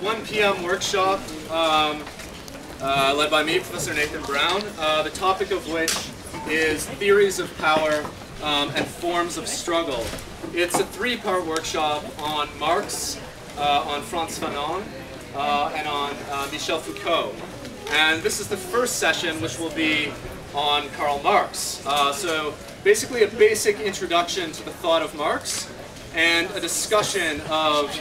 1 p.m. workshop led by me, Professor Nathan Brown, the topic of which is theories of power and forms of struggle. It's a three-part workshop on Marx, on Frantz Fanon, and on Michel Foucault. And this is the first session, which will be on Karl Marx. So basically a basic introduction to the thought of Marx and a discussion of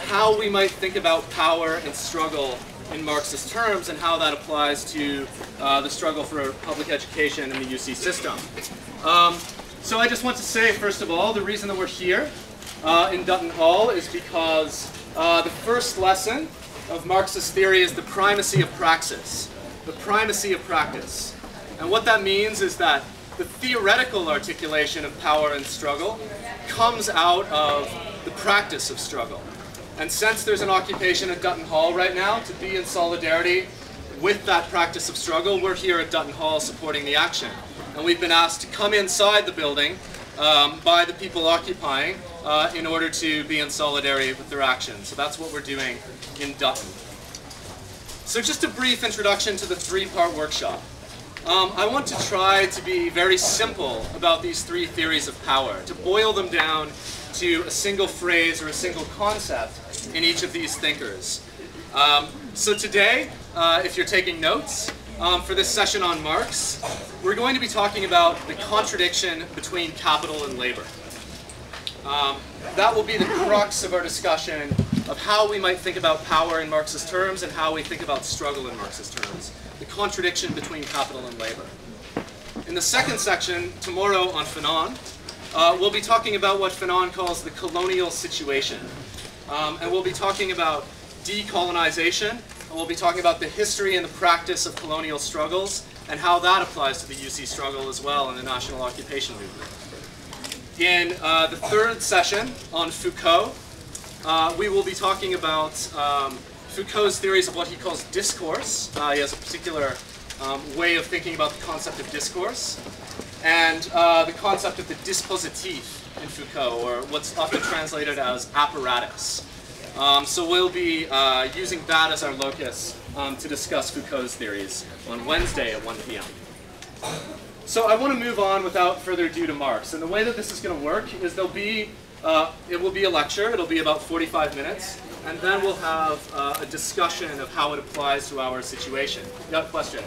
how we might think about power and struggle in Marxist terms and how that applies to the struggle for public education in the UC system. So I just want to say, first of all, the reason that we're here in Dutton Hall is because the first lesson of Marxist theory is the primacy of praxis, the primacy of practice. And what that means is that the theoretical articulation of power and struggle comes out of the practice of struggle. And since there's an occupation at Dutton Hall right now to be in solidarity with that practice of struggle, we're here at Dutton Hall supporting the action. And we've been asked to come inside the building by the people occupying in order to be in solidarity with their action. So that's what we're doing in Dutton. So just a brief introduction to the three-part workshop. I want to try to be very simple about these three theories of power, to boil them down to a single phrase or a single concept in each of these thinkers. So today, if you're taking notes, for this session on Marx, we're going to be talking about the contradiction between capital and labor. That will be the crux of our discussion of how we might think about power in Marxist terms and how we think about struggle in Marxist terms. The contradiction between capital and labor. In the second section, tomorrow on Fanon, we'll be talking about what Fanon calls the colonial situation. And we'll be talking about decolonization, and we'll be talking about the history and the practice of colonial struggles and how that applies to the UC struggle as well in the national occupation movement. In the third session on Foucault, we will be talking about Foucault's theories of what he calls discourse. He has a particular way of thinking about the concept of discourse, and the concept of the dispositif in Foucault, or what's often translated as apparatus. So we'll be using that as our locus to discuss Foucault's theories on Wednesday at 1 p.m. So I want to move on without further ado to Marx. And the way that this is going to work is it will be a lecture. It'll be about 45 minutes. And then we'll have a discussion of how it applies to our situation. You got a question?